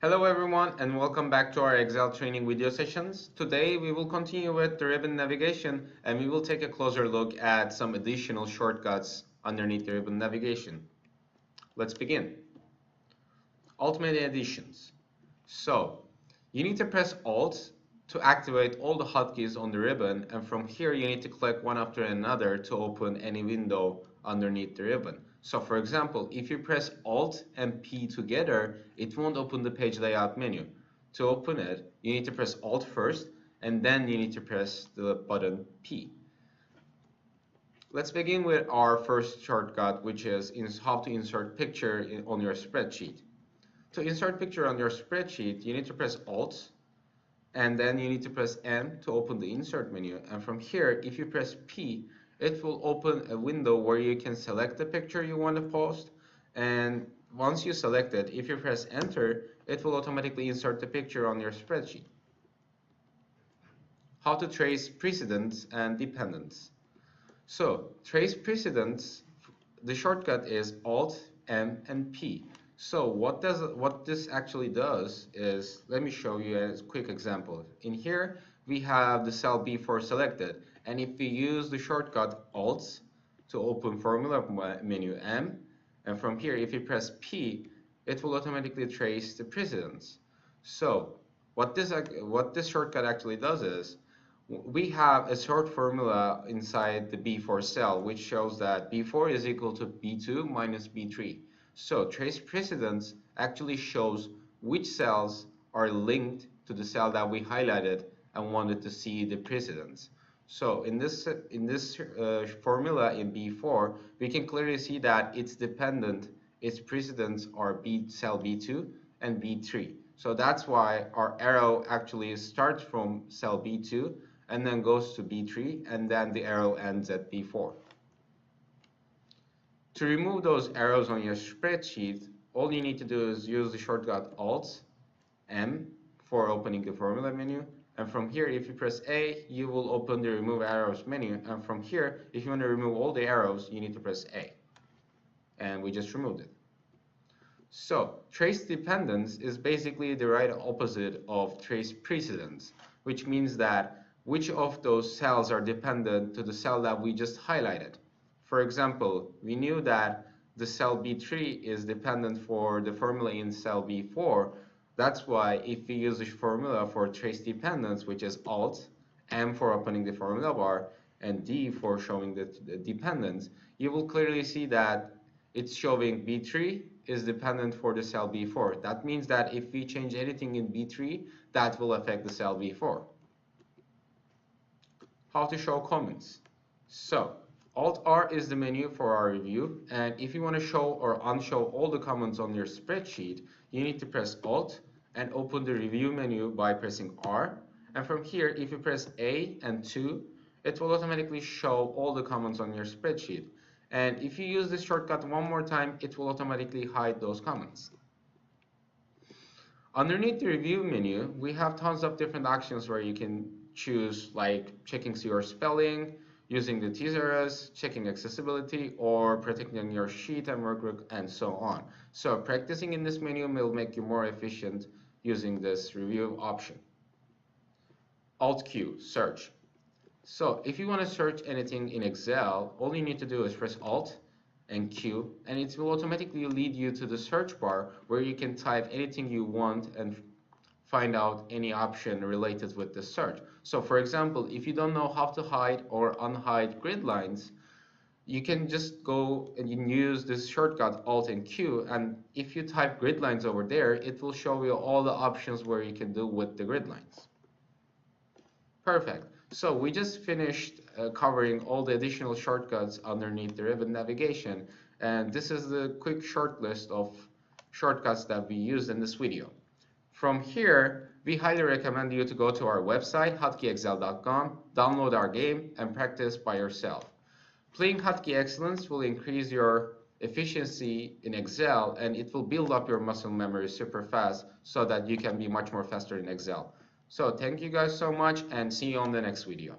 Hello everyone and welcome back to our Excel training video sessions. Today we will continue with the ribbon navigation and we will take a closer look at some additional shortcuts underneath the ribbon navigation. Let's begin. Ultimate additions. So you need to press Alt to activate all the hotkeys on the ribbon, and from here you need to click one after another to open any window underneath the ribbon. So for example, if you press Alt and P together, it won't open the page layout menu. To open it, you need to press Alt first and then you need to press the button P. Let's begin with our first shortcut, which is how to insert picture on your spreadsheet. To insert picture on your spreadsheet, you need to press Alt and then you need to press M to open the insert menu, and from here if you press P, it will open a window where you can select the picture you want to post, and once you select it, if you press enter, it will automatically insert the picture on your spreadsheet. How to trace precedents and dependents. So trace precedents, the shortcut is Alt, M and P. So what this actually does is, let me show you a quick example. In here we have the cell B4 selected, and if we use the shortcut Alt to open formula menu M, and from here if you press P, it will automatically trace the precedents. So what this shortcut actually does is, we have a sort formula inside the B4 cell which shows that B4 is equal to B2 minus B3. So trace precedents actually shows which cells are linked to the cell that we highlighted and wanted to see the precedents. So in this formula in B4, we can clearly see that its precedents are cell B2 and B3. So that's why our arrow actually starts from cell B2 and then goes to B3, and then the arrow ends at B4. To remove those arrows on your spreadsheet, all you need to do is use the shortcut Alt M for opening the formula menu, and from here if you press A, you will open the remove arrows menu, and from here if you want to remove all the arrows, you need to press A, and we just removed it. So trace dependence is basically the right opposite of trace precedence, which means that which of those cells are dependent to the cell that we just highlighted. For example, we knew that the cell B3 is dependent for the formula in cell B4. That's why if we use the formula for trace dependence, which is Alt, M for opening the formula bar, and D for showing the dependence, you will clearly see that it's showing B3 is dependent for the cell B4. That means that if we change anything in B3, that will affect the cell B4. How to show comments. So Alt-R is the menu for our review, and if you want to show or unshow all the comments on your spreadsheet, you need to press Alt and open the review menu by pressing R, and from here if you press A and 2, it will automatically show all the comments on your spreadsheet, and if you use this shortcut one more time, it will automatically hide those comments. Underneath the review menu, we have tons of different actions where you can choose, like checking your spelling, using the thesaurus, checking accessibility, or protecting your sheet and workbook, and so on. So practicing in this menu will make you more efficient using this review option. Alt Q, search. So if you want to search anything in Excel, all you need to do is press Alt and Q, and it will automatically lead you to the search bar where you can type anything you want and find out any option related with the search. So for example, if you don't know how to hide or unhide grid lines, you can just go and use this shortcut Alt and Q, and if you type grid lines over there, it will show you all the options where you can do with the grid lines. Perfect. So we just finished covering all the additional shortcuts underneath the ribbon navigation, and this is the quick short list of shortcuts that we used in this video. From here, we highly recommend you to go to our website, hotkeyexcel.com, download our game, and practice by yourself. Playing Hotkey Excellence will increase your efficiency in Excel, and it will build up your muscle memory super fast so that you can be much more faster in Excel. So thank you guys so much, and see you on the next video.